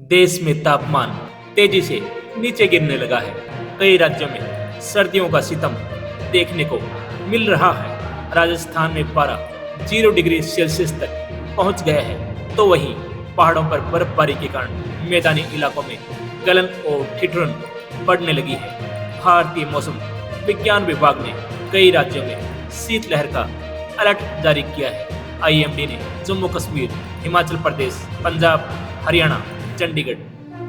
देश में तापमान तेजी से नीचे गिरने लगा है। कई राज्यों में सर्दियों का सितम देखने को मिल रहा है। राजस्थान में पारा 0 डिग्री सेल्सियस तक पहुंच गया है, तो वहीं पहाड़ों पर बर्फबारी के कारण मैदानी इलाकों में गलन और ठिठुरन बढ़ने लगी है। भारतीय मौसम विज्ञान विभाग ने कई राज्यों में शीतलहर का अलर्ट जारी किया है। आईएमडी ने जम्मू कश्मीर, हिमाचल प्रदेश, पंजाब, हरियाणा, चंडीगढ़,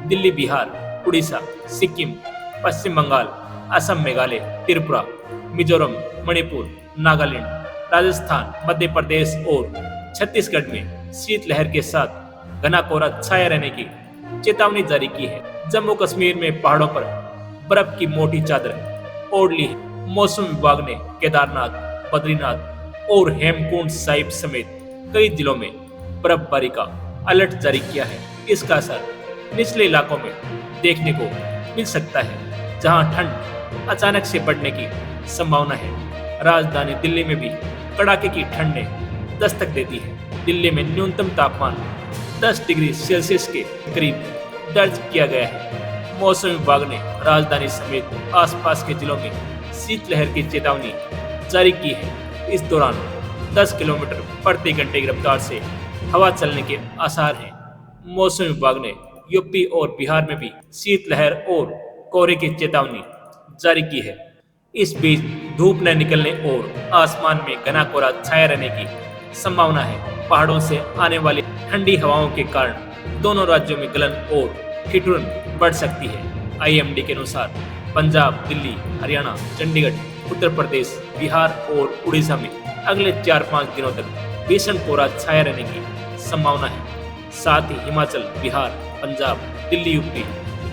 दिल्ली, बिहार, उड़ीसा, सिक्किम, पश्चिम बंगाल, असम, मेघालय, त्रिपुरा, मिजोरम, मणिपुर, नागालैंड, राजस्थान, मध्य प्रदेश और छत्तीसगढ़ में शीतलहर के साथ घना कोहरा छाया रहने की चेतावनी जारी की है। जम्मू कश्मीर में पहाड़ों पर बर्फ की मोटी चादर ओढ़ ली है। मौसम विभाग ने केदारनाथ, बद्रीनाथ और हेमकुंड साहिब समेत कई जिलों में बर्फबारी का अलर्ट जारी किया है। इसका असर निचले इलाकों में देखने को मिल सकता है, जहां ठंड अचानक से बढ़ने की संभावना है। राजधानी दिल्ली में भी कड़ाके की ठंड ने दस्तक दे दी है। दिल्ली में न्यूनतम तापमान 10 डिग्री सेल्सियस के करीब दर्ज किया गया है। मौसम विभाग ने राजधानी समेत आसपास के जिलों में शीतलहर की चेतावनी जारी की है। इस दौरान 10 किलोमीटर प्रति घंटे की रफ्तार से हवा चलने के आसार हैं। मौसम विभाग ने यूपी और बिहार में भी शीतलहर और कोहरे की चेतावनी जारी की है। इस बीच धूप न निकलने और आसमान में घना कोहरा छाया रहने की संभावना है। पहाड़ों से आने वाली ठंडी हवाओं के कारण दोनों राज्यों में गलन और ठिठुरन बढ़ सकती है। आईएमडी के अनुसार पंजाब, दिल्ली, हरियाणा, चंडीगढ़, उत्तर प्रदेश, बिहार और उड़ीसा में अगले 4-5 दिनों तक भीषण कोहरा छाया रहने की संभावना है। साथ ही हिमाचल, बिहार, पंजाब, दिल्ली, यूपी,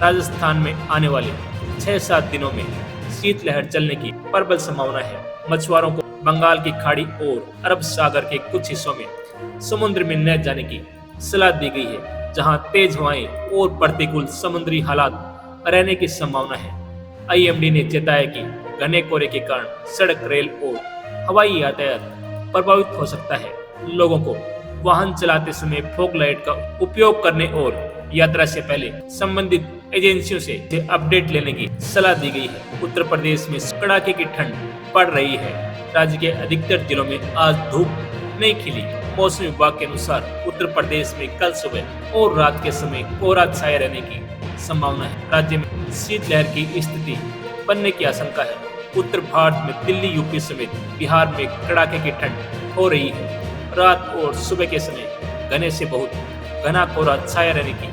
राजस्थान में आने वाले 6-7 दिनों में शीतलहर चलने की प्रबल संभावना है। मछुआरों को बंगाल की खाड़ी और अरब सागर के कुछ हिस्सों में समुद्र में न जाने की सलाह दी गई है, जहां तेज हवाएं और प्रतिकूल समुद्री हालात रहने की संभावना है। आईएमडी ने चेताया कि घने कोहरे के कारण सड़क, रेल और हवाई यातायात प्रभावित हो सकता है। लोगों को वाहन चलाते समय फॉग लाइट का उपयोग करने और यात्रा से पहले संबंधित एजेंसियों से अपडेट लेने की सलाह दी गई है। उत्तर प्रदेश में कड़ाके की ठंड पड़ रही है। राज्य के अधिकतर जिलों में आज धूप नहीं खिली। मौसम विभाग के अनुसार उत्तर प्रदेश में कल सुबह और रात के समय कोहरा छाए रहने की संभावना है। राज्य में शीतलहर की स्थिति बनने की आशंका है। उत्तर भारत में दिल्ली, यूपी समेत बिहार में कड़ाके की ठंड हो रही है। रात और सुबह के समय घने से बहुत घना कोहरा छाया रहने की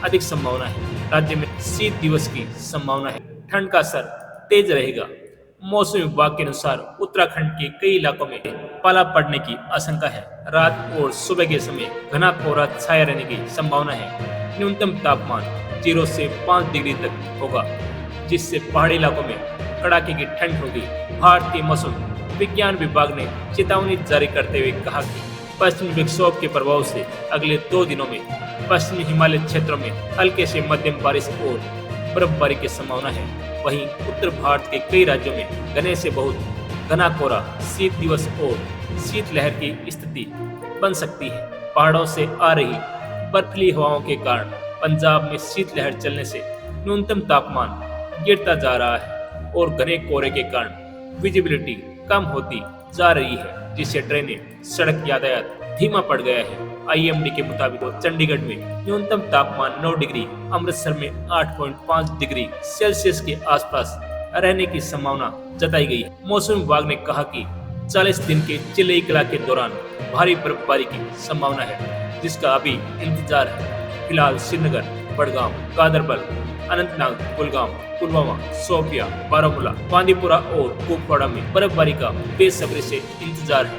अधिक संभावना है। राज्य में शीत दिवस की संभावना है। ठंड का असर तेज रहेगा। मौसम विभाग के अनुसार उत्तराखंड के कई इलाकों में पाला पड़ने की आशंका है। रात और सुबह के समय घना कोहरा छाया रहने की संभावना है। न्यूनतम तापमान 0 से 5 डिग्री तक होगा, जिससे पहाड़ी इलाकों में कड़ाके की ठंड होगी। भारतीय मौसम विज्ञान विभाग ने चेतावनी जारी करते हुए कहा कि पश्चिमी विक्षोभ के प्रभाव से अगले 2 दिनों में पश्चिमी हिमालय क्षेत्रों में हल्के से मध्यम बारिश और बर्फबारी की संभावना है। वहीं उत्तर भारत के कई राज्यों में घने से बहुत घना कोहरा, शीत दिवस और शीतलहर की स्थिति बन सकती है। पहाड़ों से आ रही बर्फीली हवाओं के कारण पंजाब में शीतलहर चलने से न्यूनतम तापमान गिरता जा रहा है और घने कोहरे के कारण विजिबिलिटी कम होती जा रही है, जिससे ट्रेनें, सड़क यातायात धीमा पड़ गया है। आईएमडी के मुताबिक चंडीगढ़ में न्यूनतम तापमान 9 डिग्री, अमृतसर में 8.5 डिग्री सेल्सियस के आसपास रहने की संभावना जताई गई है। मौसम विभाग ने कहा कि 40 दिन के चिल्लई कला के दौरान भारी बर्फबारी की संभावना है, जिसका अभी इंतजार है। फिलहाल श्रीनगर, बड़गाम, गांदरबल, अनंतनाग, कुलगाम, पुलवामा, शोपियां, बारामूला, बांदीपुरा और कुपवाड़ा में बर्फबारी का बेसब्री से इंतजार है।